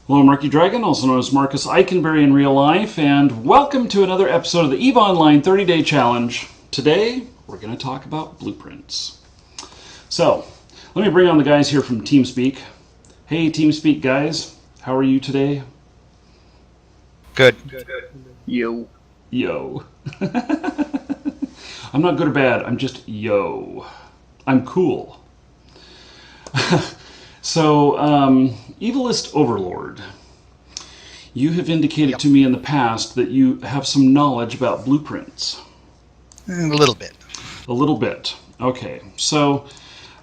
Hello, Markee Dragon, also known as Marcus Eikenberry in real life, and welcome to another episode of the EVE Online 30-Day Challenge. Today, we're going to talk about blueprints. So, let me bring on the guys here from TeamSpeak. Hey, TeamSpeak guys, how are you today? Good. Yo. Yo. I'm not good or bad, I'm just yo. I'm cool. So, Evilist Overlord, you have indicated to me in the past that you have some knowledge about blueprints. A little bit. A little bit. Okay. So,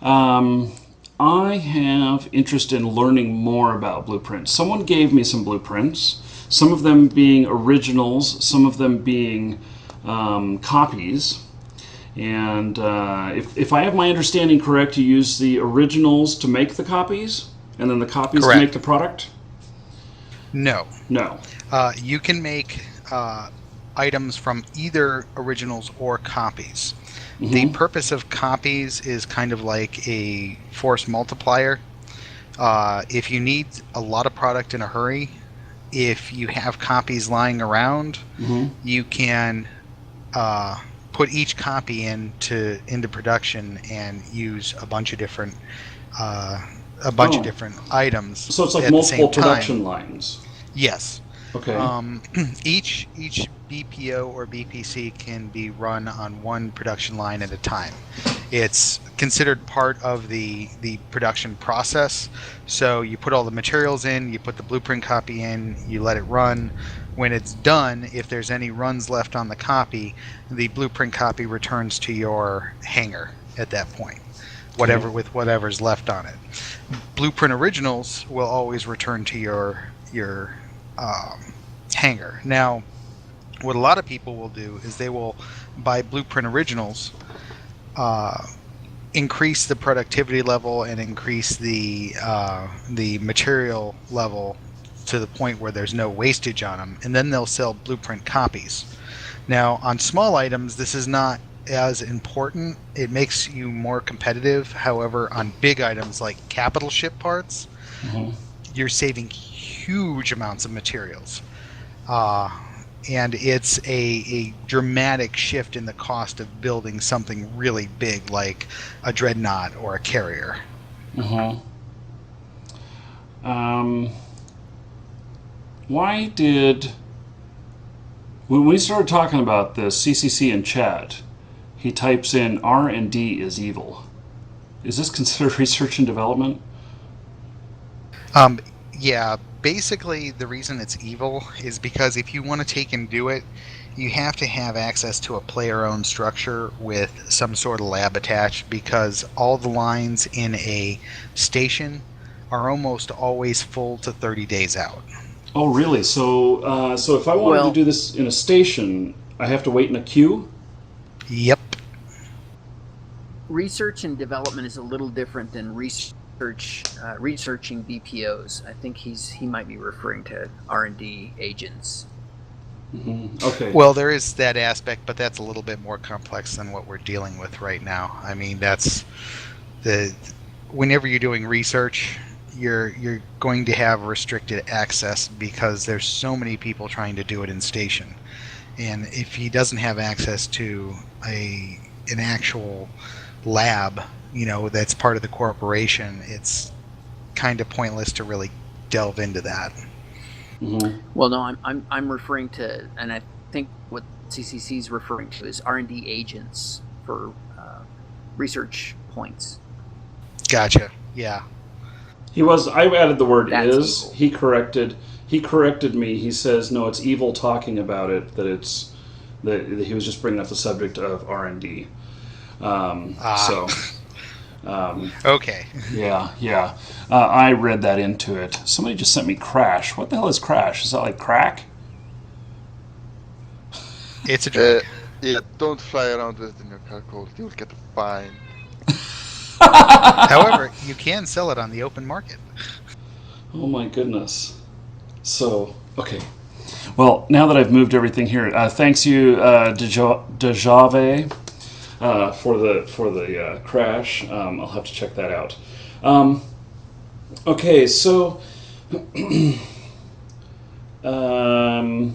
I have interest in learning more about blueprints. Someone gave me some blueprints, some of them being originals, some of them being copies. And if I have my understanding correct, you use the originals to make the copies, and then the copies Correct. to make the product? No. No. You can make items from either originals or copies. Mm-hmm. The purpose of copies is kind of like a force multiplier. If you need a lot of product in a hurry, if you have copies lying around, Mm-hmm. you can put each copy into production and use a bunch of different different items. So it's like at multiple the same production time. lines. Yes. Okay. Each BPO or BPC can be run on one production line at a time. It's considered part of the production process. So you put all the materials in, you put the blueprint copy in, you let it run. When it's done, if there's any runs left on the copy, the blueprint copy returns to your hangar at that point, with whatever's left on it. Blueprint originals will always return to your hangar. Now, what a lot of people will do is they will buy blueprint originals, increase the productivity level and increase the material level to the point where there's no wastage on them, and then they'll sell blueprint copies. Now, on small items, this is not as important. It makes you more competitive. However, on big items like capital ship parts, Mm-hmm. you're saving huge amounts of materials. And it's a dramatic shift in the cost of building something really big like a dreadnought or a carrier. Mm-hmm. Why did... When we started talking about this, CCC in chat, he types in R&D is evil. Is this considered research and development? Yeah, basically the reason it's evil is because if you want to take and do it, you have to have access to a player-owned structure with some sort of lab attached, because all the lines in a station are almost always full to 30 days out. Oh, really? So if I wanted to do this in a station, I have to wait in a queue? Yep. Research and development is a little different than researching BPOs. I think he might be referring to R&D agents. Mm-hmm. Okay. Well, there is that aspect, but that's a little bit more complex than what we're dealing with right now. I mean, that's whenever you're doing research, you're going to have restricted access because there's so many people trying to do it in station. And if he doesn't have access to an actual lab, that's part of the corporation, it's kind of pointless to really delve into that. Mm-hmm. Well, no, I'm referring to, and I think what CCC is referring to is R&D agents for research points. Gotcha. Yeah. I added the word That's is. evil. He corrected me. He says, no, it's evil talking about it, that he was just bringing up the subject of R&D. Okay. Yeah. I read that into it. Somebody just sent me crash. What the hell is crash? Is that like crack? It's a drug. Yeah, don't fly around with it in your car cold. You'll get a fine. However, you can sell it on the open market. Oh my goodness. So, okay. Well, now that I've moved everything here, thanks you, Dejave, for the crash. I'll have to check that out. Okay, so Now,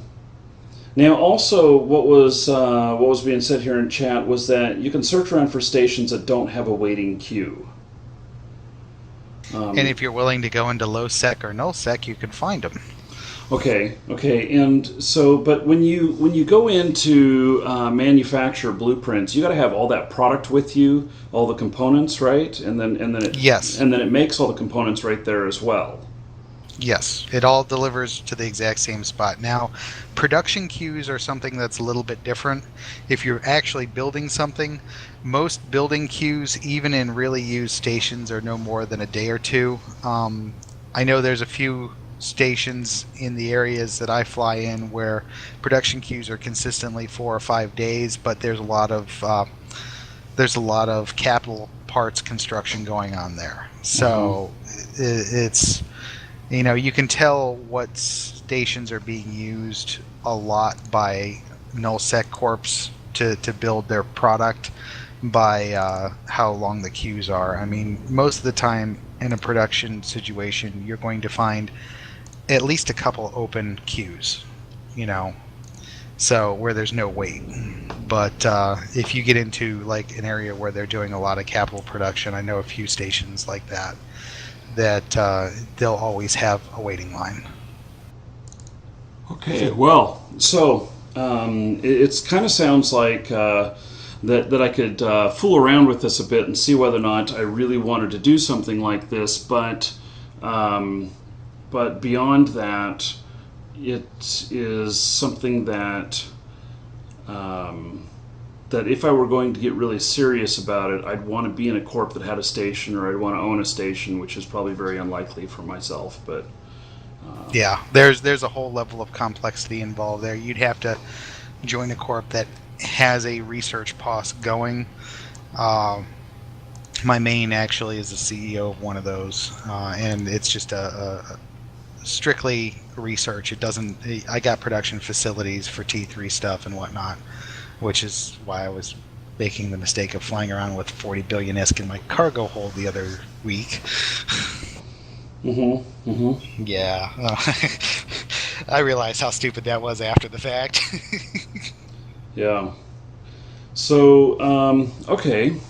also, what was being said here in chat was that you can search around for stations that don't have a waiting queue. And if you're willing to go into low sec or null sec, you can find them. Okay, and so, but when you go into manufacture blueprints, you got to have all that product with you, all the components, right? And then it, Yes. and then it makes all the components right there as well. Yes, it all delivers to the exact same spot. Now, production queues are something that's a little bit different. If you're actually building something, most building queues, even in really used stations, are no more than a day or two. I know there's a few stations in the areas that I fly in where production queues are consistently 4 or 5 days, but there's a lot of capital parts construction going on there. So it's you can tell what stations are being used a lot by nullsec corps to build their product by how long the queues are. I mean, most of the time in a production situation, you're going to find at least a couple open queues, so where there's no wait. But if you get into like an area where they're doing a lot of capital production, I know a few stations like that they'll always have a waiting line. Okay, well, so it kind of sounds like that I could fool around with this a bit and see whether or not I really wanted to do something like this, but beyond that, it is something that that if I were going to get really serious about it, I'd want to be in a corp that had a station, or I'd want to own a station, which is probably very unlikely for myself. But yeah, there's a whole level of complexity involved there. You'd have to join a corp that has a research POS going. My main actually is the CEO of one of those, and it's just a strictly research. It doesn't. I got production facilities for T3 stuff and whatnot, which is why I was making the mistake of flying around with 40 billion ISK in my cargo hold the other week. Yeah. I realized how stupid that was after the fact. Yeah. So, okay.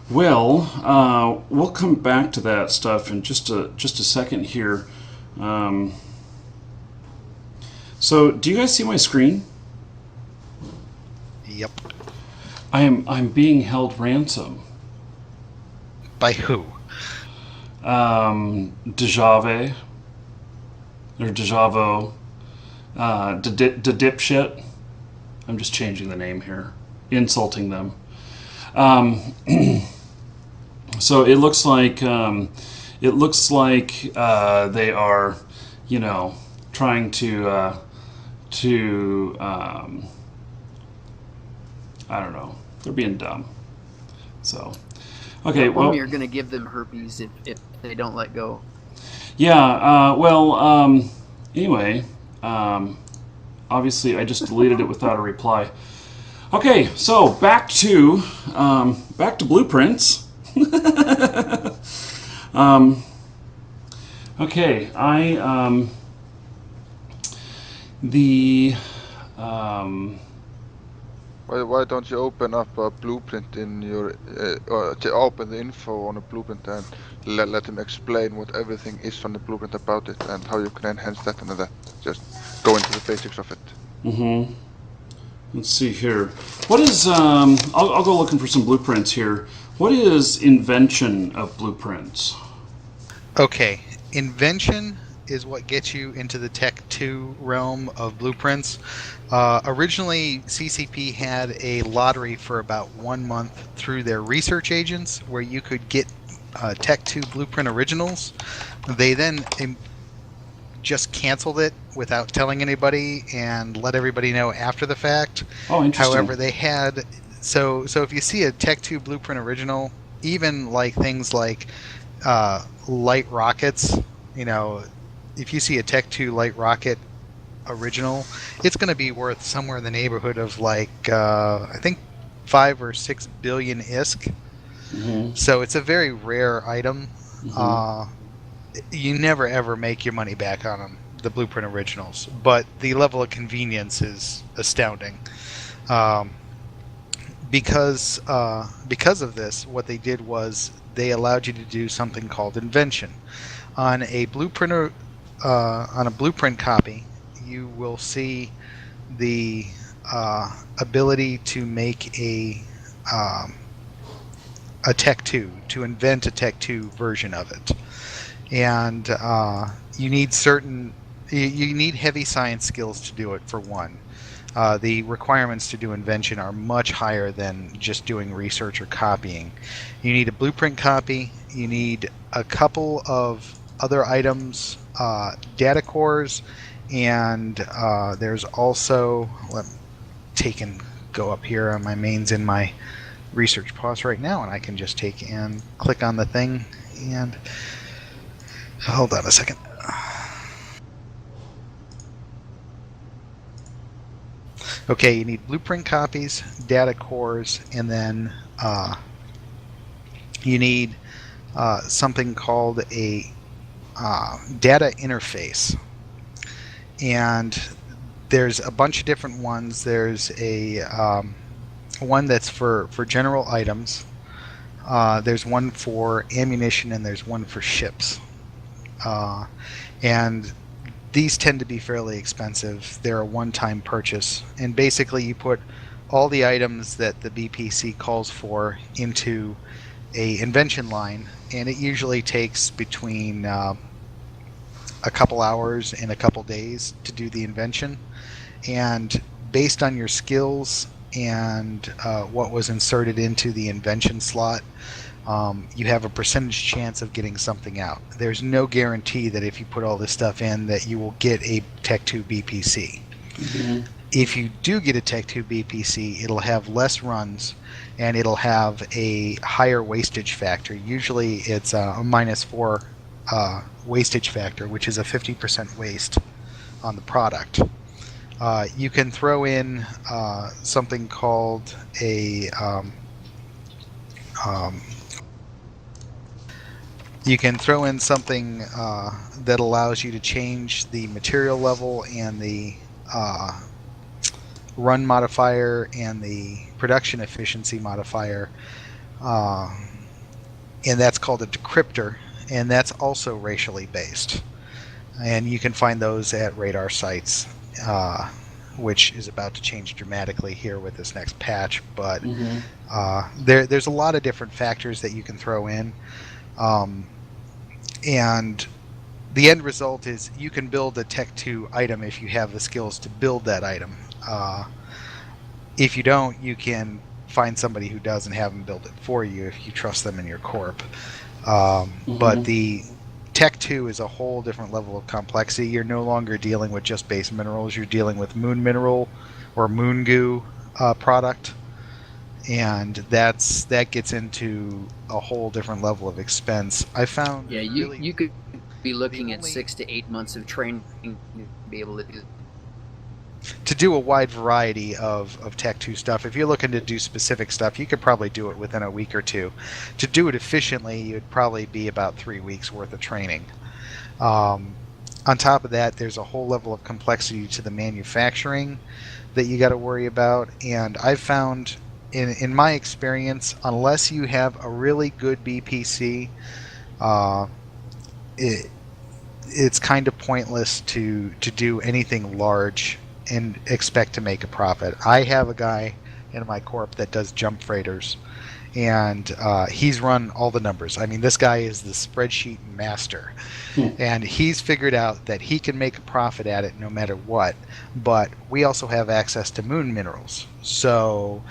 Well, we'll come back to that stuff in just a second here. So, do you guys see my screen? Yep. I'm being held ransom. By who? Dejave or Dejavo, the dipshit. I'm just changing the name here, insulting them. So it looks like they are, trying to I don't know. They're being dumb. So, okay. Well, you're going to give them herpes if they don't let go. Yeah. Anyway. Obviously, I just deleted it without a reply. Okay. So back to blueprints. Okay. Why don't you open up a blueprint in your, or open the info on a blueprint and let them explain what everything is on the blueprint about it and how you can enhance that and that. Just go into the basics of it. Let's see here. What is, I'll go looking for some blueprints here. What is invention of blueprints? Okay, invention is what gets you into the Tech 2 realm of blueprints. Originally, CCP had a lottery for about 1 month through their research agents where you could get Tech 2 blueprint originals. They then just canceled it without telling anybody and let everybody know after the fact. Oh, interesting. However, they had... So if you see a Tech 2 blueprint original, even like things like light rockets, if you see a Tech 2 light rocket original, it's going to be worth somewhere in the neighborhood of like I think 5 or 6 billion ISK. So it's a very rare item. You never ever make your money back on them. the Blueprint originals, but the level of convenience is astounding. Because of this, what they did was they allowed you to do something called invention. On a blueprint copy, you will see the ability to make a Tech 2, to invent a Tech 2 version of it, and you need heavy science skills to do it. For one, the requirements to do invention are much higher than just doing research or copying. You need a blueprint copy. You need a couple of other items, data cores, and there's also, let me take and go up here. My main's in my research pause right now, and I can just take and click on the thing, and hold on a second. Okay, you need blueprint copies, data cores, and then you need something called a data interface. And there's a bunch of different ones. There's a one that's for general items. There's one for ammunition, and there's one for ships. And these tend to be fairly expensive. They're a one-time purchase, and basically you put all the items that the BPC calls for into a invention line, and it usually takes between a couple hours and a couple days to do the invention. And based on your skills and what was inserted into the invention slot, you have a percentage chance of getting something out. There's no guarantee that if you put all this stuff in that you will get a Tech 2 BPC. Mm-hmm. If you do get a Tech 2 BPC, it'll have less runs, and it'll have a higher wastage factor. Usually it's a -4 wastage factor, which is a 50% waste on the product. You can throw in something called a you can throw in something that allows you to change the material level and the run modifier and the production efficiency modifier, and that's called a decryptor, and that's also racially based. And you can find those at radar sites, which is about to change dramatically here with this next patch. But there's a lot of different factors that you can throw in. And the end result is you can build a Tech 2 item if you have the skills to build that item. If you don't, you can find somebody who does and have them build it for you if you trust them in your corp. But the Tech 2 is a whole different level of complexity. You're no longer dealing with just base minerals. You're dealing with moon mineral or moon goo product. And that gets into a whole different level of expense. I found you could be looking at 6 to 8 months of training to be able to do a wide variety of Tech 2 stuff. If you're looking to do specific stuff, you could probably do it within a week or two. To do it efficiently, it'd probably be about 3 weeks worth of training. On top of that, there's a whole level of complexity to the manufacturing that you got to worry about. And I've found, in my experience, unless you have a really good BPC, it's kind of pointless to do anything large and expect to make a profit. I have a guy in my corp that does jump freighters, and he's run all the numbers. I mean, this guy is the spreadsheet master, and he's figured out that he can make a profit at it no matter what. But we also have access to moon minerals, so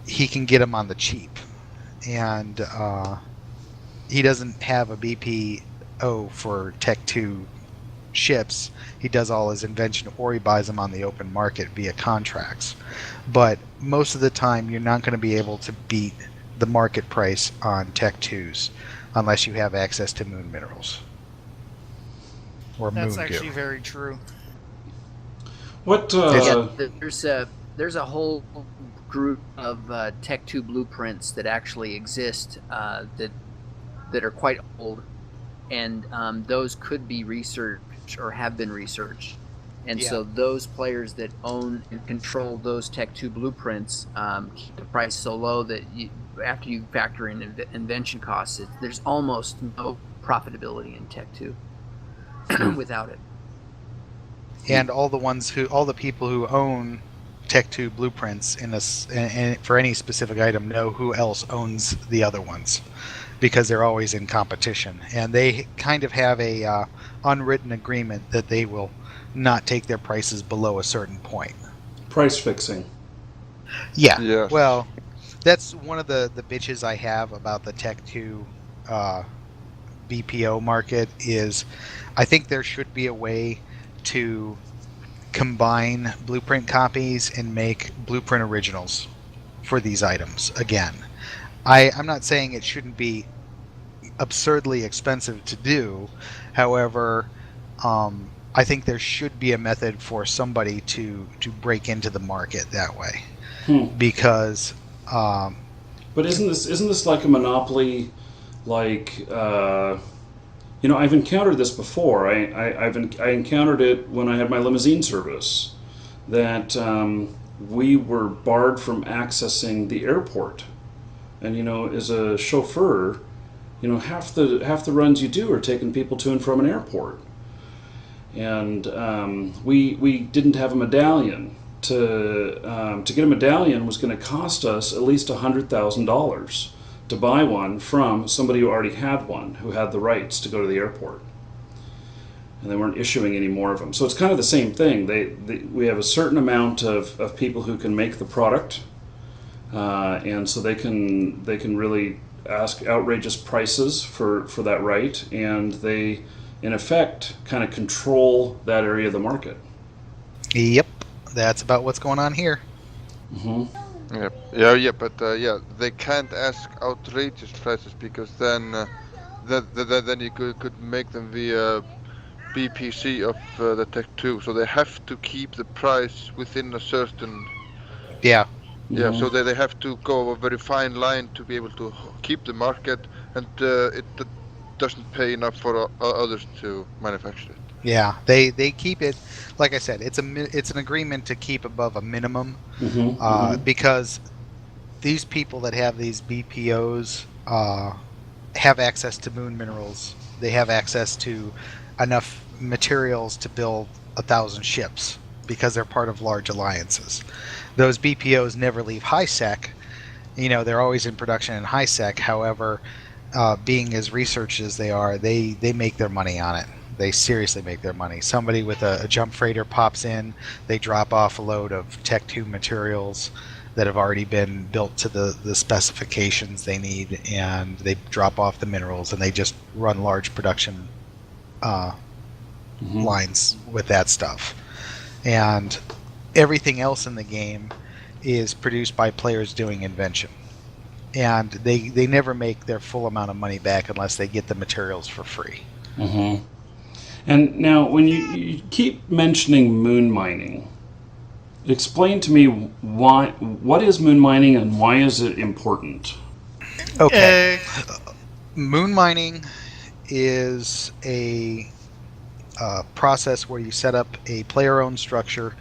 he can get them on the cheap, and he doesn't have a BPO for Tech 2 ships. He does all his invention, or he buys them on the open market via contracts. But most of the time, you're not going to be able to beat the market price on Tech 2s unless you have access to moon minerals or moon goo. That's actually very true. What? There's a whole group of Tech 2 blueprints that actually exist that are quite old, and those could be researched or have been researched. And Yeah. so those players that own and control those Tech 2 blueprints keep the price so low that after you factor in invention costs, there's almost no profitability in Tech 2 without it. And all the people who own Tech 2 blueprints and for any specific item know who else owns the other ones, because they're always in competition, and they kind of have a unwritten agreement that they will not take their prices below a certain point. Price fixing. Yeah. Yes. Well, that's one of the bitches I have about the Tech 2 BPO market is I think there should be a way to combine blueprint copies and make blueprint originals for these items again. I'm not saying it shouldn't be absurdly expensive to do. However, I think there should be a method for somebody to break into the market that way. Because But isn't this like a monopoly? Like I've encountered this before. I encountered it when I had my limousine service. That we were barred from accessing the airport, and as a chauffeur, half the runs you do are taking people to and from an airport, and we didn't have a medallion. To get a medallion was going to cost us at least $100,000 to buy one from somebody who already had one, who had the rights to go to the airport, and they weren't issuing any more of them. So it's kind of the same thing. We have a certain amount of people who can make the product, and so they can really ask outrageous prices for that right, and they in effect kind of control that area of the market. Yep, that's about what's going on here. Yeah, but they can't ask outrageous prices, because then you could make them the BPC of the Tech 2. So they have to keep the price within a certain. Yeah. Yeah, so they have to go a very fine line to be able to keep the market, and it doesn't pay enough for others to manufacture it. Yeah, they keep it, like I said, it's an agreement to keep above a minimum, because these people that have these BPOs have access to moon minerals. They have access to enough materials to build 1,000 ships because they're part of large alliances. Those BPOs never leave high-sec. They're always in production in high-sec. However, being as researched as they are, they make their money on it. They seriously make their money. Somebody with a jump freighter pops in, they drop off a load of Tech 2 materials that have already been built to the specifications they need, and they drop off the minerals, and they just run large production lines with that stuff. And everything else in the game is produced by players doing invention. And they never make their full amount of money back unless they get the materials for free. And now, when you keep mentioning moon mining, explain to me what is moon mining and why is it important? Okay. Moon mining is a process where you set up a player-owned structure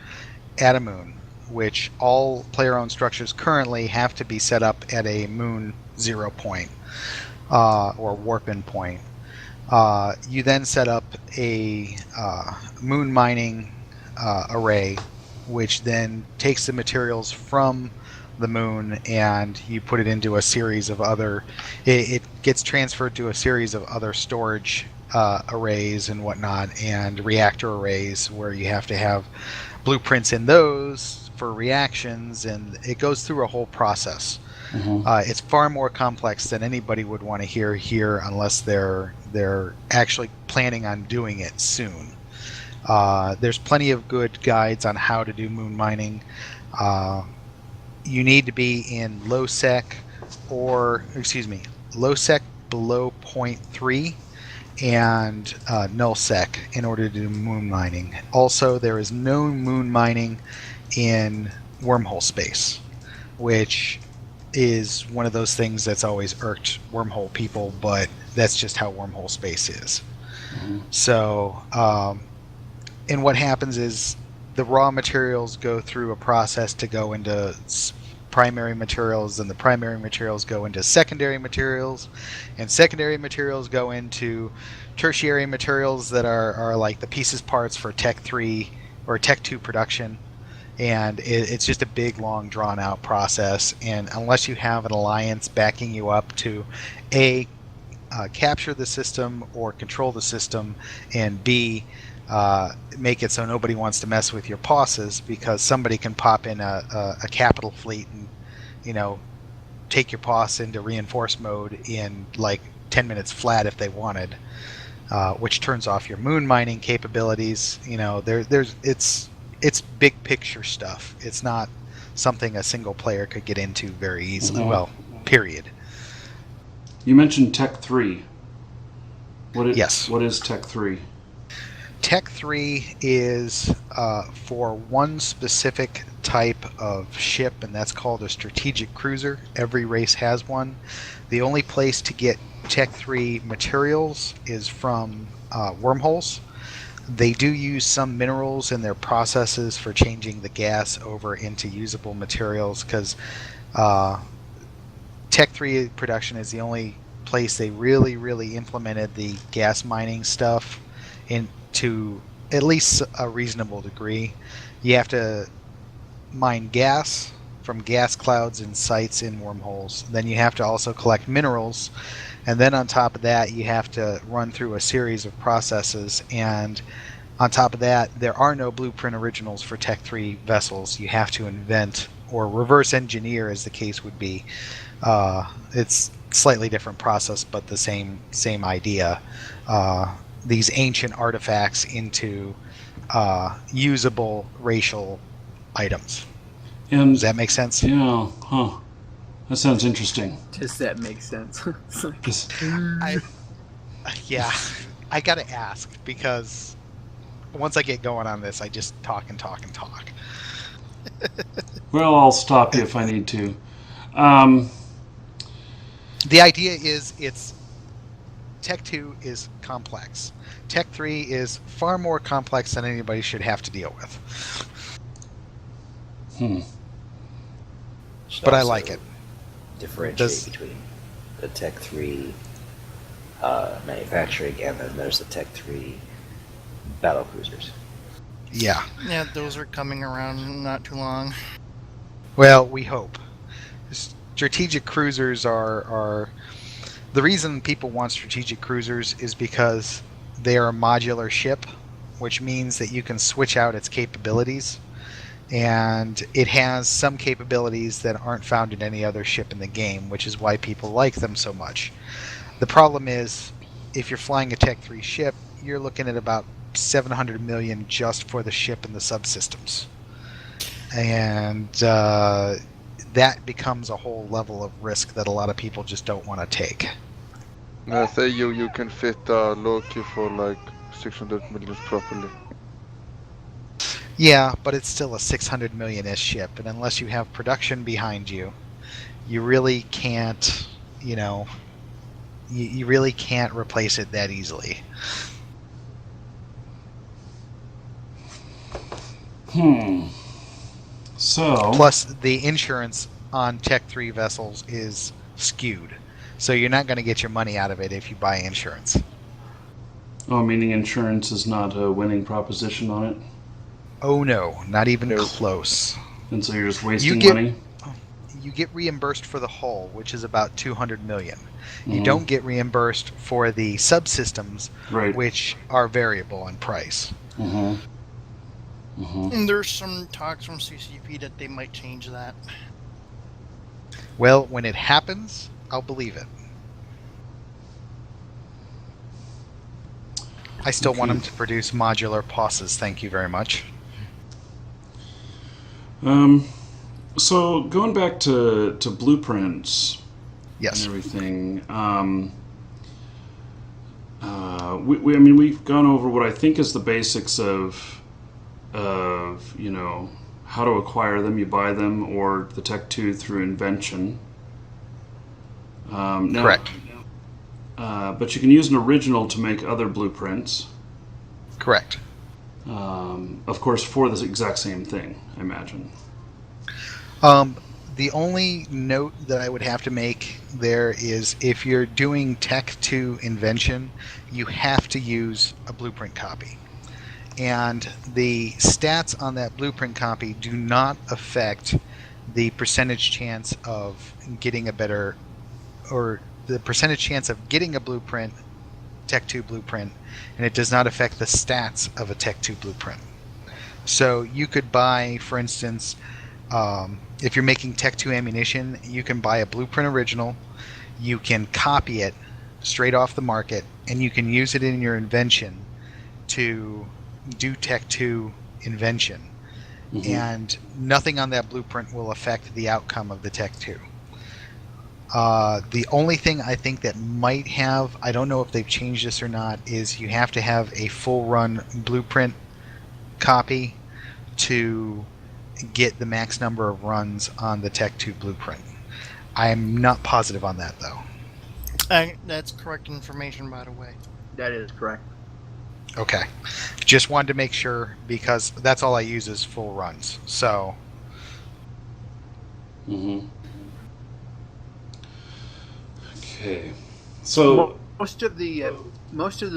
at a moon, which all player-owned structures currently have to be set up at a moon 0 point or warp-in point. You then set up a moon mining array, which then takes the materials from the moon and you put it into a series of other. It gets transferred to a series of other storage arrays and whatnot, and reactor arrays where you have to have blueprints in those for reactions, and it goes through a whole process. It's far more complex than anybody would want to hear here, unless they're actually planning on doing it soon. There's plenty of good guides on how to do moon mining. You need to be in low sec below 0.3 and null sec in order to do moon mining. Also, there is no moon mining in wormhole space, which is one of those things that's always irked wormhole people, but that's just how wormhole space is. So and what happens is the raw materials go through a process to go into primary materials, and the primary materials go into secondary materials, and secondary materials go into tertiary materials that are like the pieces parts for Tech 3 or Tech 2 production. And it's just a big, long, drawn-out process. And unless you have an alliance backing you up to capture the system or control the system, and B, make it so nobody wants to mess with your POSs, because somebody can pop in a capital fleet and, you know, take your POS into reinforce mode in like 10 minutes flat if they wanted, which turns off your moon mining capabilities. You know, it's big picture stuff. It's not something a single player could get into very easily. Mm-hmm. Well, period. You mentioned Tech 3. Yes. What is Tech 3? Tech 3 is for one specific type of ship, and that's called a strategic cruiser. Every race has one. The only place to get Tech 3 materials is from wormholes. They do use some minerals in their processes for changing the gas over into usable materials, because Tech 3 production is the only place they really implemented the gas mining stuff into at least a reasonable degree. You have to mine gas from gas clouds and sites in wormholes. Then you have to also collect minerals, and then on top of that you have to run through a series of processes. And on top of that, there are no blueprint originals for Tech 3 vessels. You have to invent or reverse engineer, as the case would be. It's slightly different process, but the same idea. These ancient artifacts into usable racial items. And does that make sense? Yeah, huh. That sounds interesting. Does that make sense? Yeah, I gotta ask, because once I get going on this, I just talk and talk and talk. Well, I'll stop you if I need to. The idea is Tech 2 is complex. Tech 3 is far more complex than anybody should have to deal with. But I like it. Differentiate between the Tech 3 manufacturing, and then there's the Tech 3 battle cruisers. Yeah. Yeah, those are coming around not too long. Well, we hope. Strategic cruisers are the reason people want strategic cruisers is because they are a modular ship, which means that you can switch out its capabilities, and it has some capabilities that aren't found in any other ship in the game, which is why people like them so much. The problem is, if you're flying a Tech 3 ship, you're looking at about 700 million just for the ship and the subsystems. And that becomes a whole level of risk that a lot of people just don't want to take. Say you can fit Loki for like 600 million properly. Yeah, but it's still a 600 million-ish ship, and unless you have production behind you, you really can't, you really can't replace it that easily. So plus the insurance on Tech 3 vessels is skewed, so you're not going to get your money out of it if you buy insurance. Oh, meaning insurance is not a winning proposition on it? Oh no, not even close. And so you're just wasting money? You get reimbursed for the hull, which is about 200 million. You don't get reimbursed for the subsystems, which are variable in price. And there's some talks from CCP that they might change that. Well, when it happens, I'll believe it. I still want them to produce modular POSs, thank you very much. So going back to blueprints, yes, and everything. We've gone over what I think is the basics of how to acquire them. You buy them, or the Tech 2 through invention. Correct. But you can use an original to make other blueprints. Correct. of course, for this exact same thing, I imagine. The only note that I would have to make there is if you're doing Tech 2 invention, you have to use a blueprint copy. And the stats on that blueprint copy do not affect the percentage chance of getting a better, or the percentage chance of getting a blueprint, Tech 2 blueprint, and it does not affect the stats of a Tech 2 blueprint. So you could buy, for instance, if you're making Tech 2 ammunition, you can buy a blueprint original, you can copy it straight off the market, and you can use it in your invention to do Tech 2 invention. Mm-hmm. And nothing on that blueprint will affect the outcome of the Tech 2. The only thing I think that might have, I don't know if they've changed this or not, is you have to have a full run blueprint copy to get the max number of runs on the Tech 2 blueprint. I'm not positive on that, though. That's correct information, by the way. That is correct. Okay. Just wanted to make sure, because that's all I use is full runs. So. Mm-hmm. Okay. So most of the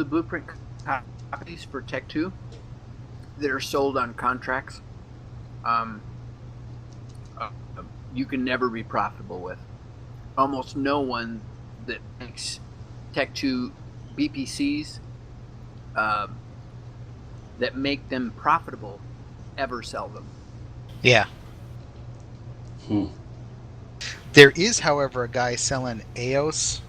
blueprint copies for Tech 2 that are sold on contracts, you can never be profitable with. Almost no one that makes Tech 2 BPCs that make them profitable ever sell them. Yeah. There is, however, a guy selling AOS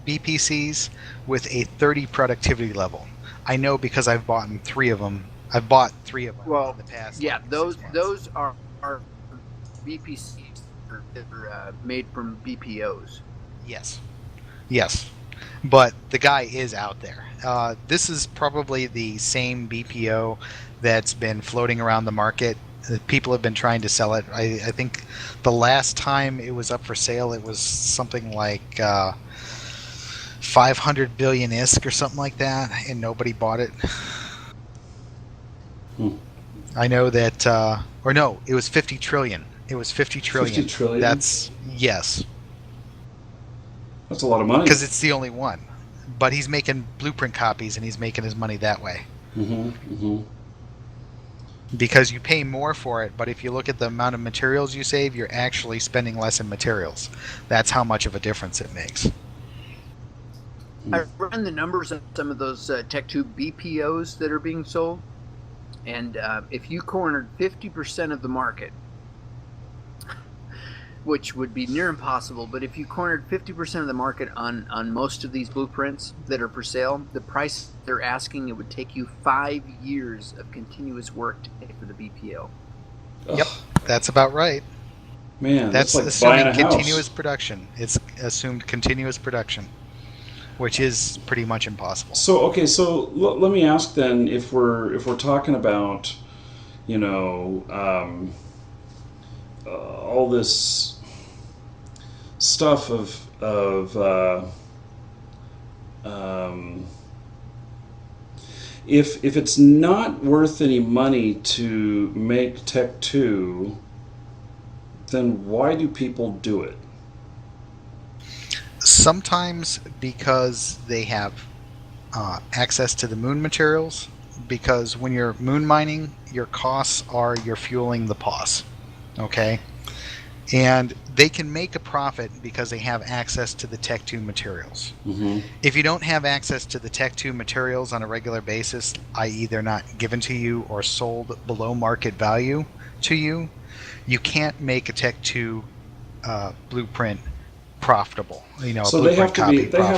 BPCs with a 30 productivity level. I know because I've bought 3 of them. I've bought 3 of them in the past. Yeah, those are BPCs that are made from BPOs. Yes. But the guy is out there. This is probably the same BPO that's been floating around the market. People have been trying to sell it. I think the last time it was up for sale, it was something like 500 billion ISK or something like that, and nobody bought it. I know that, or no, it was 50 trillion. It was 50 trillion. 50 trillion? Yes. That's a lot of money. Because it's the only one. But he's making blueprint copies, and he's making his money that way. Because you pay more for it, but if you look at the amount of materials you save, you're actually spending less in materials. That's how much of a difference it makes. I ran the numbers on some of those Tech 2 BPOs that are being sold, and if you cornered 50% of the market, which would be near impossible, but if you cornered 50% of the market on most of these blueprints that are for sale, the price they're asking, it would take you 5 years of continuous work to pay for the BPO. Ugh. Yep, that's about right. Man, that's like assuming buying a house. Continuous production. It's assumed continuous production, which is pretty much impossible. So okay, so let me ask then, if we're talking about, all this stuff of if it's not worth any money to make Tech 2, then why do people do it? Sometimes because they have access to the moon materials, because when you're moon mining, your costs are you're fueling the POS. Okay? And they can make a profit because they have access to the Tech 2 materials. If you don't have access to the Tech 2 materials on a regular basis, i.e. they're not given to you or sold below market value to you, you can't make a Tech 2 blueprint profitable. So they have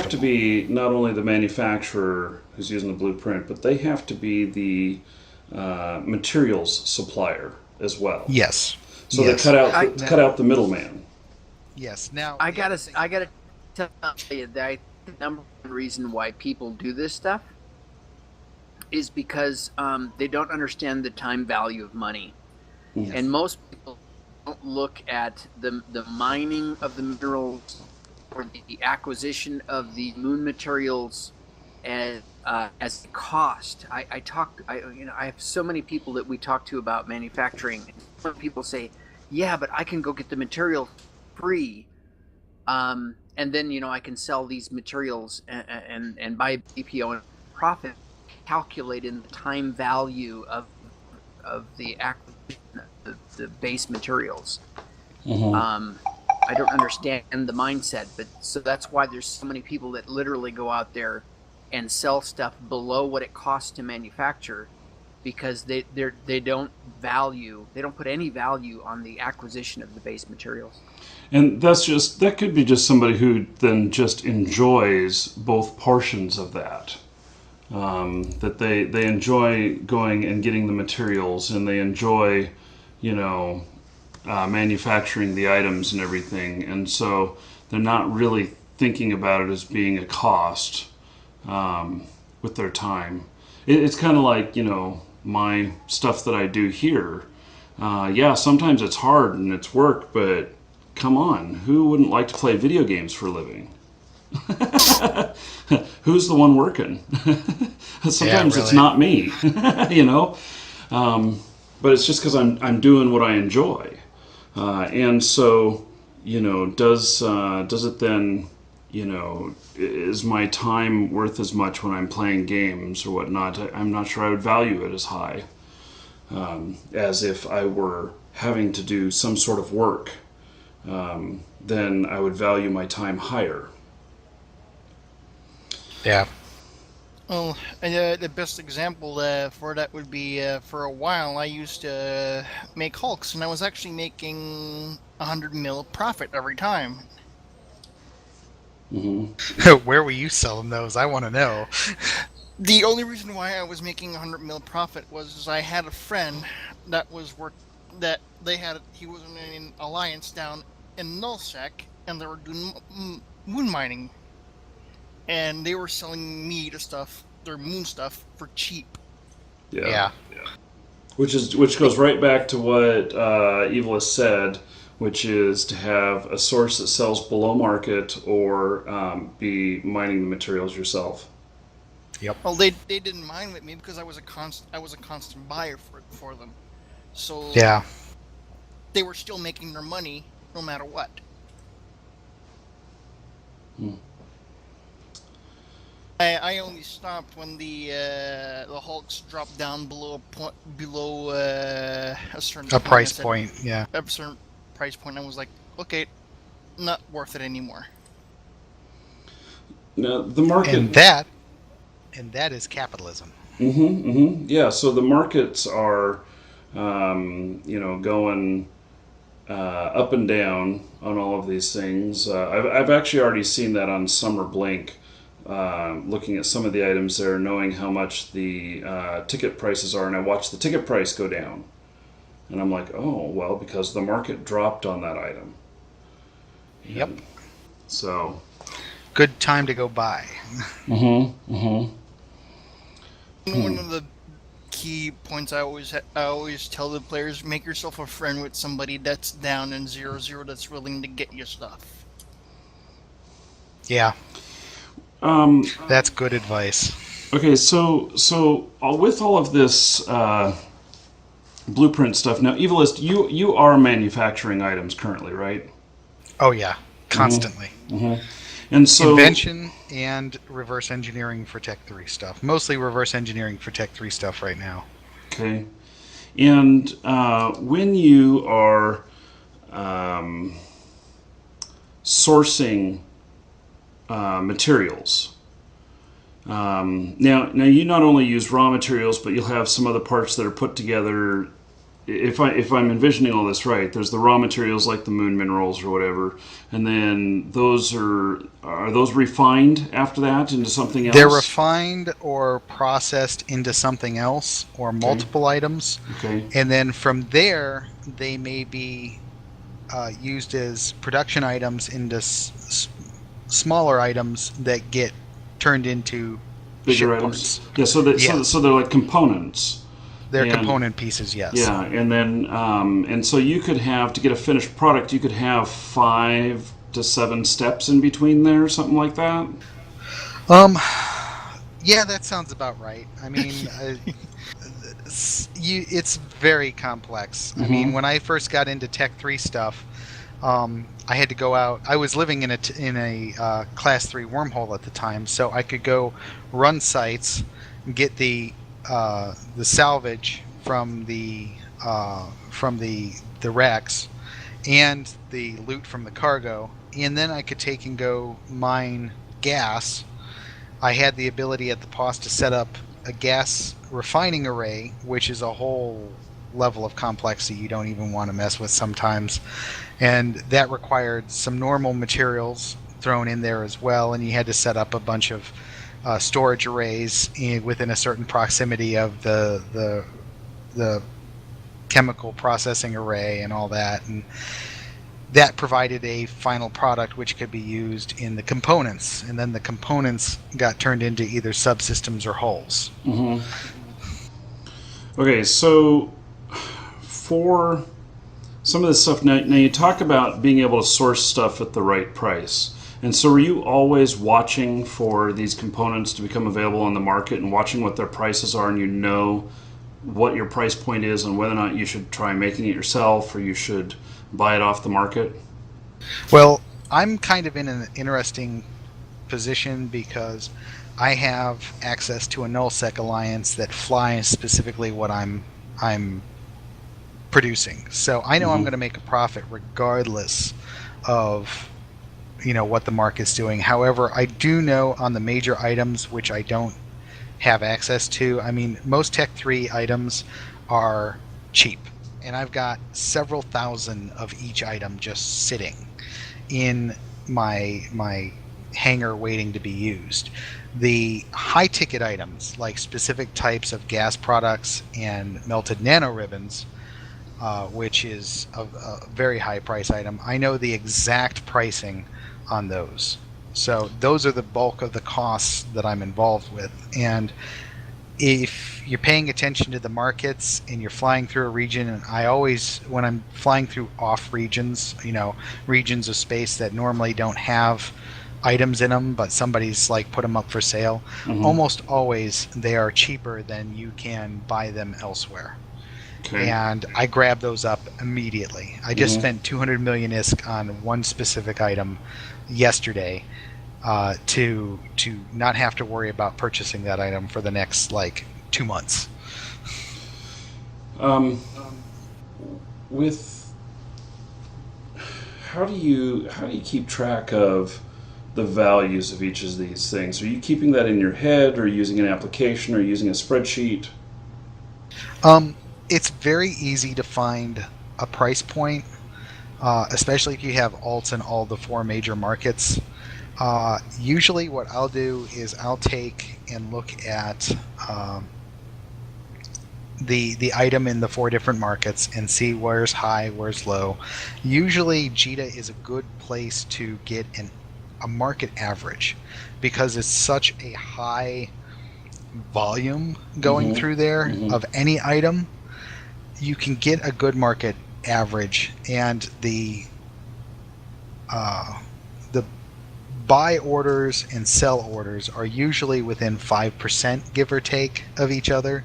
to be not only the manufacturer who's using the blueprint, but they have to be the materials supplier as well. Yes. So they cut out the middleman. Yes. Now I gotta tell you that the number one reason why people do this stuff is because they don't understand the time value of money, and most people don't look at the mining of the minerals or the acquisition of the moon materials as as a cost. I have so many people that we talk to about manufacturing. Some people say, yeah, but I can go get the material free. And then, I can sell these materials and buy BPO and profit, calculate in the time value of the acquisition of the base materials. I don't understand the mindset, but so that's why there's so many people that literally go out there and sell stuff below what it costs to manufacture, because they don't put any value on the acquisition of the base materials. And that could be just somebody who then just enjoys both portions of that. That they enjoy going and getting the materials, and they enjoy, manufacturing the items and everything, and so they're not really thinking about it as being a cost with their time. It's kind of like, my stuff that I do here. Sometimes it's hard and it's work, but come on, who wouldn't like to play video games for a living? Who's the one working? Sometimes it's not me, but it's just because I'm doing what I enjoy, and so does it then, is my time worth as much when I'm playing games or whatnot? I'm not sure I would value it as high as if I were having to do some sort of work. Then I would value my time higher. Yeah. Well, the best example for that would be for a while I used to make Hulks, and I was actually making 100 mil profit every time. Where were you selling those? I want to know. The only reason why I was making 100 mil profit was I had a friend that he was in an alliance down in Nullsec, and they were doing moon mining. And they were selling me their moon stuff, for cheap. Yeah. Which goes right back to what Evilist said, which is to have a source that sells below market, or be mining the materials yourself. Yep. Well, they didn't mind with me because I was a constant buyer for them. So yeah, they were still making their money no matter what. I only stopped when the Hulks dropped down below a certain price point. Yeah, a certain price point. I was like, okay, not worth it anymore. Now the market, and that is capitalism. Yeah. So the markets are, going up and down on all of these things. I've actually already seen that on Summer Blink. Looking at some of the items there, knowing how much the ticket prices are, and I watched the ticket price go down, and I'm like, oh well, because the market dropped on that item. Yep. And so, good time to go buy. One of the key points I always tell the players: make yourself a friend with somebody that's down in 0-0 that's willing to get you stuff. Yeah. That's good advice. Okay, so with all of this blueprint stuff, now, Evilist, you are manufacturing items currently, right? Oh yeah, constantly. And so invention and reverse engineering for Tech 3 stuff. Mostly reverse engineering for Tech 3 stuff right now. Okay, and when you are sourcing materials. Now you not only use raw materials, but you'll have some other parts that are put together. If I'm envisioning all this right, there's the raw materials like the moon minerals or whatever, and then those are those refined after that into something else? They're refined or processed into something else, or multiple items. Okay. And then from there, they may be used as production items into smaller items that get turned into bigger items. Yeah, so they're like components. They're component pieces, yes. Yeah, and then and so you could have, to get a finished product, you could have 5 to 7 steps in between there, something like that. Yeah, that sounds about right. I mean, it's very complex. I mean, when I first got into Tech 3 stuff, I had to go out. I was living in a Class 3 wormhole at the time, so I could go run sites, get the salvage from the wrecks, and the loot from the cargo, and then I could take and go mine gas. I had the ability at the POS to set up a gas refining array, which is a whole level of complexity you don't even want to mess with sometimes. And that required some normal materials thrown in there as well, and you had to set up a bunch of storage arrays within a certain proximity of the chemical processing array and all that. And that provided a final product which could be used in the components, and then the components got turned into either subsystems or hulls. Okay, so for some of this stuff, now you talk about being able to source stuff at the right price. And so are you always watching for these components to become available on the market and watching what their prices are, and you know what your price point is and whether or not you should try making it yourself or you should buy it off the market? Well, I'm kind of in an interesting position because I have access to a nullsec alliance that flies specifically what I'm producing. So I know I'm going to make a profit regardless of what the market's doing. However, I do know on the major items which I don't have access to. I mean, most Tech 3 items are cheap, and I've got several thousand of each item just sitting in my hangar waiting to be used. The high ticket items, like specific types of gas products and melted nanoribbons, which is a very high price item, I know the exact pricing on those. So those are the bulk of the costs that I'm involved with. And if you're paying attention to the markets and you're flying through a region, and I always, when I'm flying through off regions, regions of space that normally don't have items in them, but somebody's like put them up for sale, almost always they are cheaper than you can buy them elsewhere. Okay. And I grab those up immediately. I just spent 200 million ISK on one specific item yesterday to not have to worry about purchasing that item for the next 2 months. With how do you keep track of the values of each of these things? Are you keeping that in your head, or using an application, or using a spreadsheet? It's very easy to find a price point, especially if you have alts in all the 4 major markets. Usually what I'll do is I'll take and look at the item in the 4 different markets and see where's high, where's low. Usually JITA is a good place to get a market average because it's such a high volume going through there of any item. You can get a good market average, and the buy orders and sell orders are usually within 5%, give or take, of each other.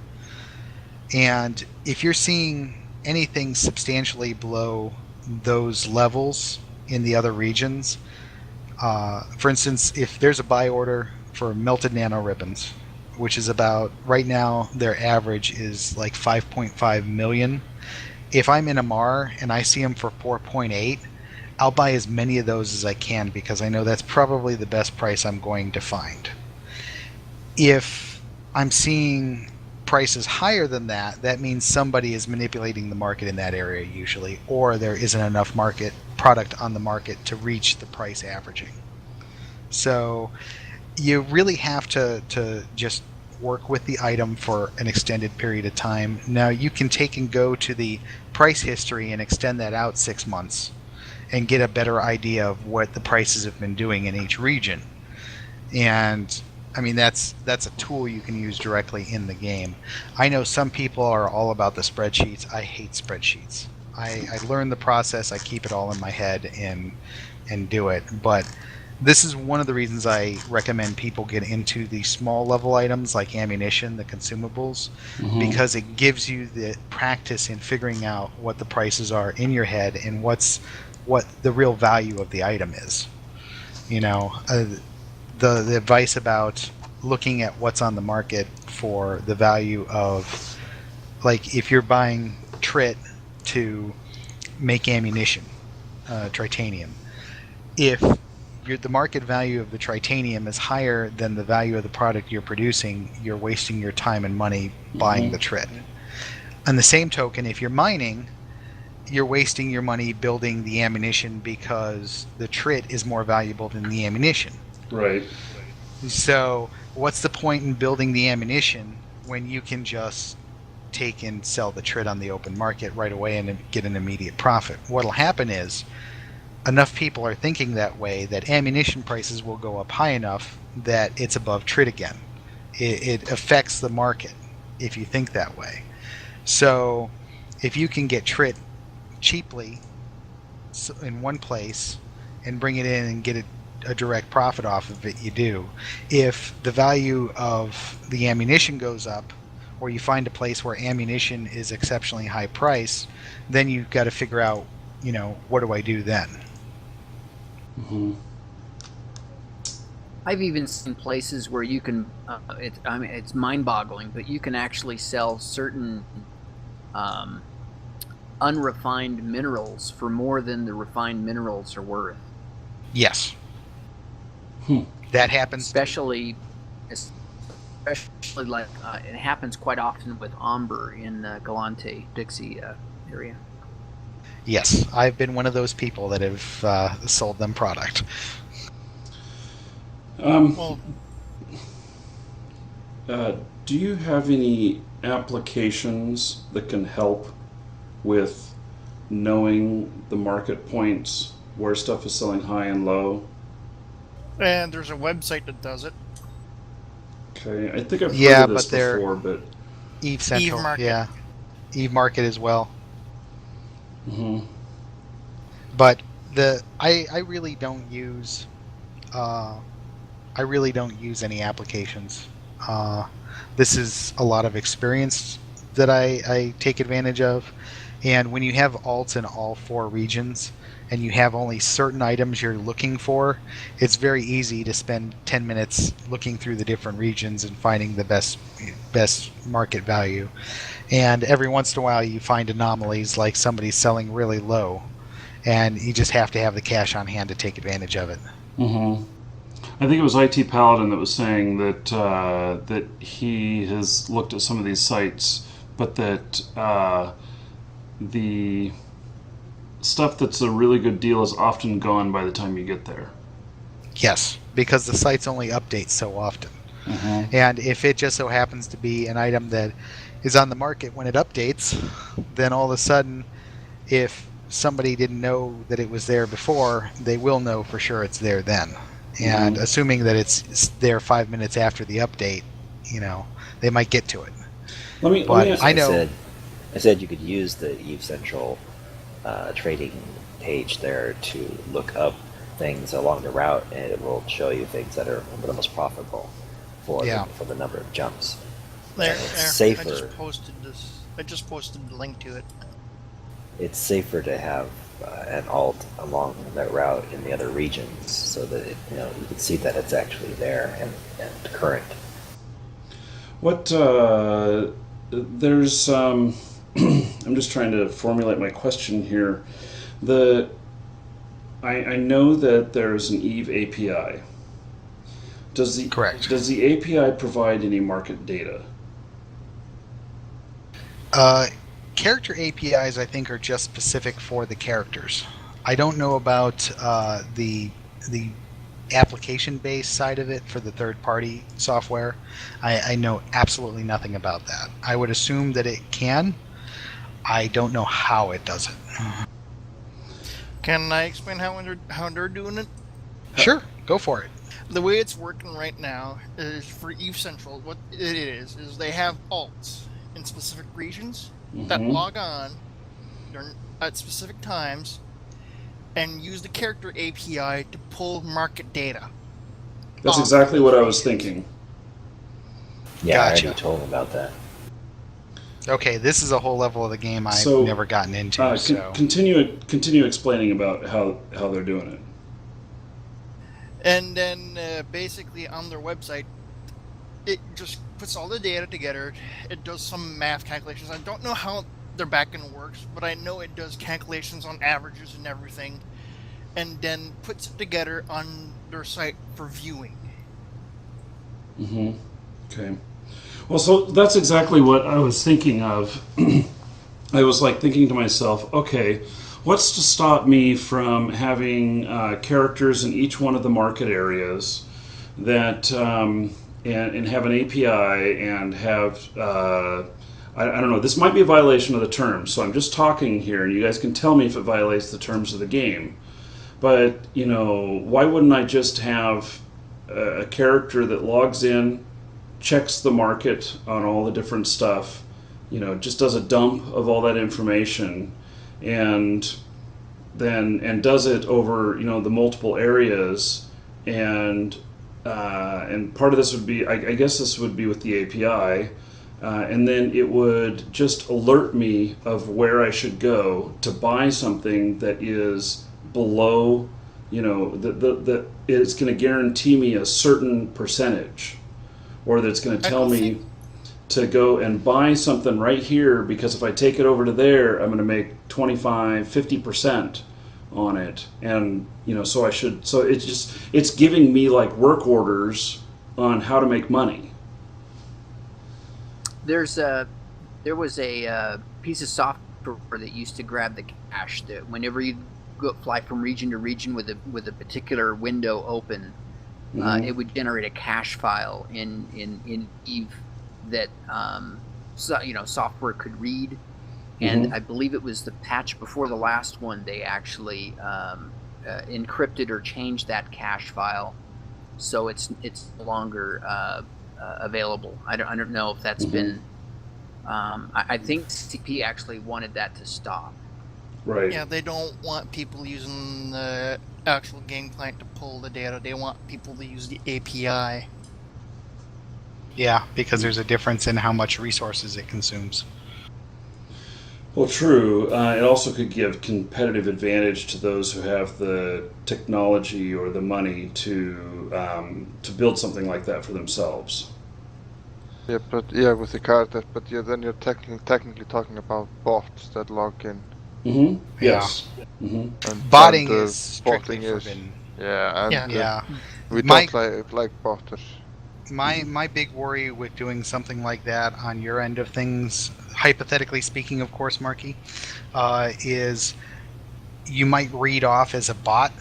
And if you're seeing anything substantially below those levels in the other regions, for instance, if there's a buy order for melted nanoribbons, which is about, right now, their average is 5.5 million. If I'm in a MAR and I see them for 4.8, I'll buy as many of those as I can because I know that's probably the best price I'm going to find. If I'm seeing prices higher than that, that means somebody is manipulating the market in that area usually, or there isn't enough product on the market to reach the price averaging. So you really have to just work with the item for an extended period of time. Now you can take and go to the price history and extend that out 6 months and get a better idea of what the prices have been doing in each region. And I mean, that's a tool you can use directly in the game. I know some people are all about the spreadsheets. I hate spreadsheets. I learned the process, I keep it all in my head and do it. But This is one of the reasons I recommend people get into the small level items like ammunition, the consumables, because it gives you the practice in figuring out what the prices are in your head and what the real value of the item is. You know, the advice about looking at what's on the market for the value of, like, if you're buying trit to make ammunition, tritanium, if the market value of the tritanium is higher than the value of the product you're producing, you're wasting your time and money buying the trit. On the same token, if you're mining, you're wasting your money building the ammunition because the trit is more valuable than the ammunition. Right. So what's the point in building the ammunition when you can just take and sell the trit on the open market right away and get an immediate profit? What'll happen is enough people are thinking that way that ammunition prices will go up high enough that it's above trit again. It affects the market if you think that way. So if you can get trit cheaply in one place and bring it in and get a direct profit off of it, you do. If the value of the ammunition goes up, or you find a place where ammunition is exceptionally high price, then you've got to figure out, you know, what do I do then? I've even seen places where you can, it's mind-boggling, but you can actually sell certain unrefined minerals for more than the refined minerals are worth. Yes. That happens. Especially like it happens quite often with amber in the Galante, Dixie area. Yes, I've been one of those people that have sold them product. Do you have any applications that can help with knowing the market points where stuff is selling high and low? And there's a website that does it. Okay, I think I've heard of this but they're before, but Eve Central, Eve Market. yeah, Eve Market as well. Mm-hmm. But I really don't use any applications. This is a lot of experience that I take advantage of, and when you have alts in all 4 regions and you have only certain items you're looking for, it's very easy to spend 10 minutes looking through the different regions and finding the best market value. And every once in a while you find anomalies, like somebody's selling really low, and you just have to have the cash on hand to take advantage of it. Mm-hmm. I think it was IT Paladin that was saying that that he has looked at some of these sites, but that the stuff that's a really good deal is often gone by the time you get there. Yes, because the sites only update so often. Mm-hmm. And if it just so happens to be an item that is on the market when it updates, then all of a sudden, if somebody didn't know that it was there before, they will know for sure it's there then. And assuming that it's there 5 minutes after the update, you know, they might get to it. I said you could use the Eve Central trading page there to look up things along the route, and it will show you things that are the most profitable for the number of jumps. There. Safer. I just posted the link to it. It's safer to have an alt along that route in the other regions, so that you can see that it's actually there and current. What there's I'm just trying to formulate my question here. I know that there's an Eve API. Correct. Does the API provide any market data? Character APIs, I think, are just specific for the characters. I don't know about the application-based side of it for the third-party software. I know absolutely nothing about that. I would assume that it can. I don't know how it does it. Can I explain how they're doing it? Sure, go for it. The way it's working right now is for Eve Central. What it is they have alts in specific regions that log on at specific times and use the character API to pull market data. That's off exactly those what I was regions. thinking. Yeah, I Gotcha. already told him about that. Okay, this is a whole level of the game I've So, never gotten into. So Continue explaining about how they're doing it. And then basically on their website, it just puts all the data together. It does some math calculations. I don't know how their backend works, but I know it does calculations on averages and everything, and then puts it together on their site for viewing. Mm-hmm. Okay. Well, so that's exactly what I was thinking of. I was like thinking to myself, okay, what's to stop me from having characters in each one of the market areas that and have an API and have I don't know. This might be a violation of the terms, so I'm just talking here, and you guys can tell me if it violates the terms of the game. But why wouldn't I just have a character that logs in, checks the market on all the different stuff, just does a dump of all that information, and does it over the multiple areas, and part of this would be I guess this would be with the API, and then it would just alert me of where I should go to buy something that is below, that is going to guarantee me a certain percentage, or that's going to tell me to go and buy something right here, because if I take it over to there, I'm going to make 25-50% on it, and so it's giving me like work orders on how to make money. There was a piece of software that used to grab the cache, that whenever you fly from region to region with a particular window open, it would generate a cache file in Eve that software could read. And I believe it was the patch before the last one, they actually encrypted or changed that cache file, so it's no longer available. I don't know if that's been. I think CP actually wanted that to stop. Right. Yeah, they don't want people using the actual game client to pull the data. They want people to use the API. yeah, because there's a difference in how much resources it consumes. Well, true. It also could give competitive advantage to those who have the technology or the money to build something like that for themselves. Yeah, with the characters, but then you're technically talking about bots that log in. Mm-hmm. Yes. Mm-hmm. And Botting the is strictly botting is- forbidden. Yeah, and Yeah. we My- don't like botters. My big worry with doing something like that on your end of things, hypothetically speaking, of course, Markee, is you might read off as a bot,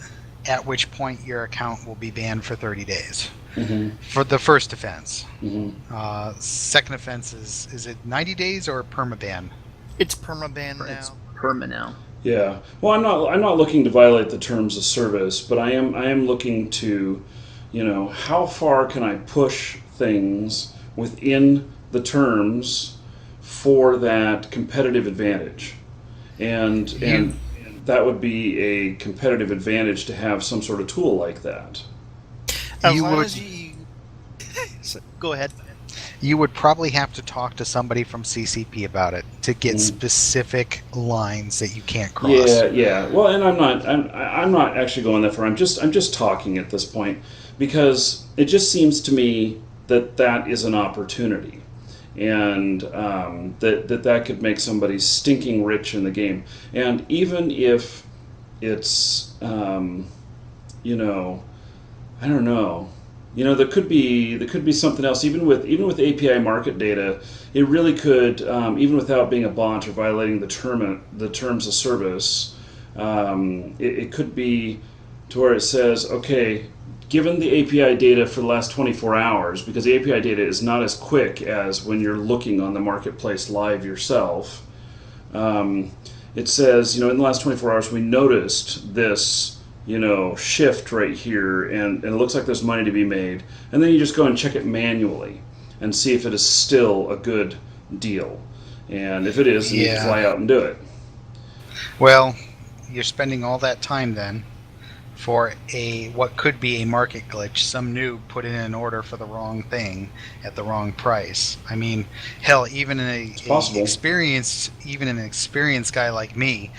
at which point your account will be banned for 30 days. Mm-hmm. For the first offense. Mm-hmm. Second offense is it 90 days or permaban? It's permaban It's now. perma now. Yeah. Well, I'm not looking to violate the terms of service, but I am looking to, how far can I push things within the terms for that competitive advantage, and that would be a competitive advantage to have some sort of tool like that. As You long would- as you go ahead. You would probably have to talk to somebody from CCP about it to get specific lines that you can't cross. Yeah. Well, and I'm not actually going that far. I'm just talking at this point, because it just seems to me that is an opportunity, and that could make somebody stinking rich in the game. And even if it's I don't know. There could be something else. Even with API market data, it really could, even without being a bot or violating the terms of service, it could be to where it says, okay, given the API data for the last 24 hours, because the API data is not as quick as when you're looking on the marketplace live yourself. It says, in the last 24 hours, we noticed this shift right here, and it looks like there's money to be made, and then you just go and check it manually and see if it is still a good deal, and if it is, then you can fly out and do it. Well, you're spending all that time then for what could be a market glitch. Some noob put in an order for the wrong thing at the wrong price. I mean, hell, even an experienced guy like me,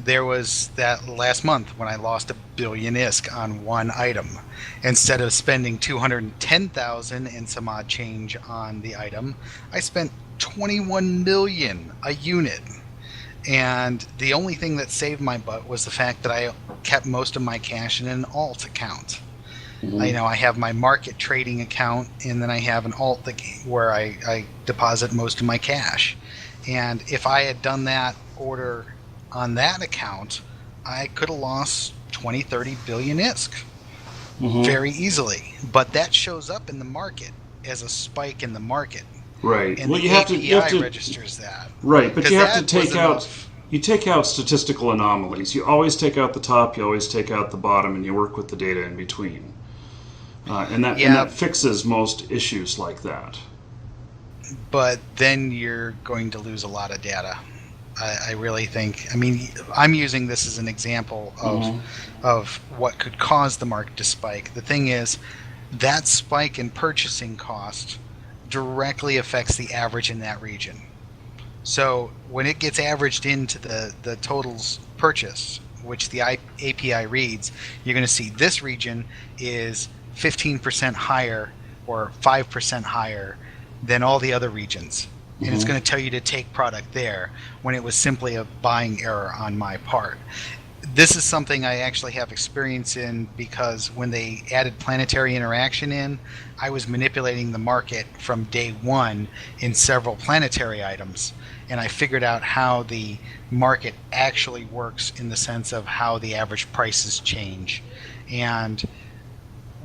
there was that last month when I lost $1 billion ISK on one item. Instead of spending 210,000 and some odd change on the item, I spent 21 million a unit. And the only thing that saved my butt was the fact that I kept most of my cash in an alt account. Mm-hmm. I have my market trading account, and then I have an alt where I deposit most of my cash. And if I had done that order on that account, I could have lost 20, 30 billion ISK very easily. But that shows up in the market as a spike in the market. Right. And well, the you have to registers that. Right, but you have to take out. Enough. You take out statistical anomalies. You always take out the top. You always take out the bottom, and you work with the data in between. And that fixes most issues like that. But then you're going to lose a lot of data. I really think. I mean, I'm using this as an example of what could cause the market to spike. The thing is, that spike in purchasing cost directly affects the average in that region. So when it gets averaged into the totals purchased, which the API reads, you're going to see this region is 15% higher or 5% higher than all the other regions. And it's going to tell you to take product there when it was simply a buying error on my part. This is something I actually have experience in because when they added planetary interaction in, I was manipulating the market from day one in several planetary items. And I figured out how the market actually works in the sense of how the average prices change. And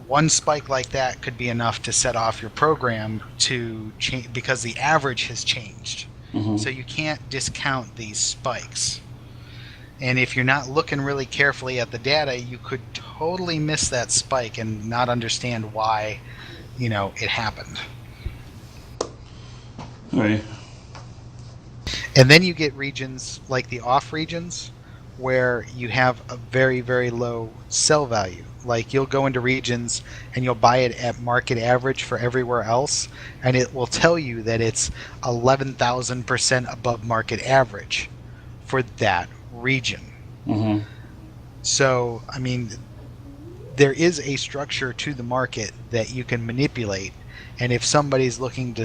one spike like that could be enough to set off your program to change because the average has changed. So you can't discount these spikes. And if you're not looking really carefully at the data, you could totally miss that spike and not understand why, it happened. All right. And then you get regions like the off regions where you have a very, very low sell value. Like you'll go into regions and you'll buy it at market average for everywhere else, and it will tell you that it's 11,000% above market average for that region. So, I mean, there is a structure to the market that you can manipulate, and if somebody's looking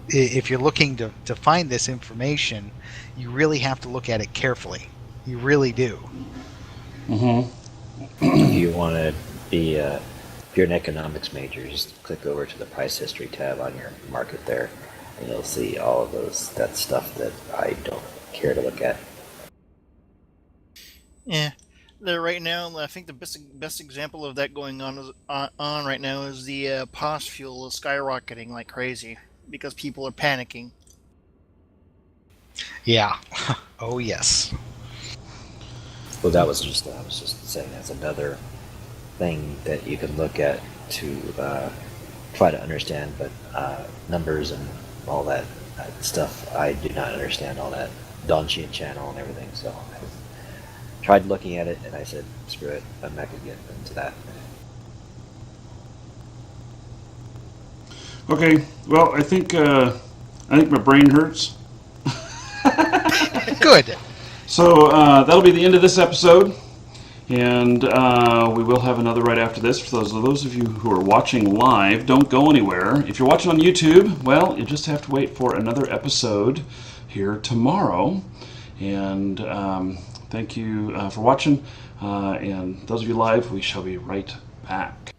if you're looking to find this information, you really have to look at it carefully. You really do. You want to be, if you're an economics major, just click over to the price history tab on your market there, and you'll see all of that stuff that I don't care to look at. Yeah, there right now. I think the best example of that going on right now is the POS fuel skyrocketing like crazy because people are panicking. Yeah. Oh yes. Well, I was just saying that's another thing that you can look at to try to understand, but numbers and all that stuff, I do not understand all that Donchian channel and everything, so I tried looking at it and I said, screw it, I'm not going to get into that. Okay, well, I think my brain hurts. Good. So that'll be the end of this episode, and we will have another right after this. For those of you who are watching live, don't go anywhere. If you're watching on YouTube, well, you just have to wait for another episode here tomorrow. And thank you for watching, and those of you live, we shall be right back.